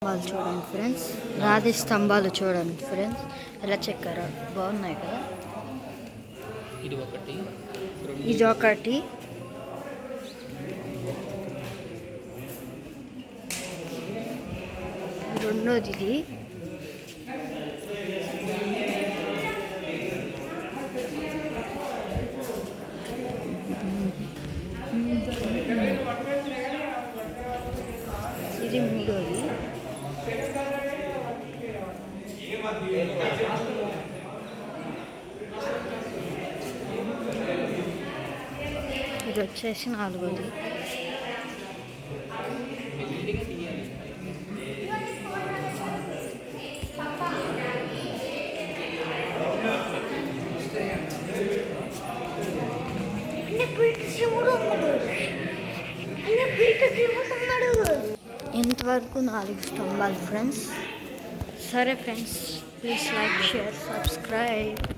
వాళ్ళు చూడండి ఫ్రెండ్స్, రాతి స్తంభాలు చూడండి ఫ్రెండ్స్ ఎలా చెక్కారో, బాగున్నాయి కదా. ఇది ఒకటి రెండోది ఇది ఇది మూడోది. ఇది వచ్చేసి నాలుగోది. ఇంతవరకు 4 స్తంభాలు ఫ్రెండ్స్. సరే friends, please like, share, subscribe.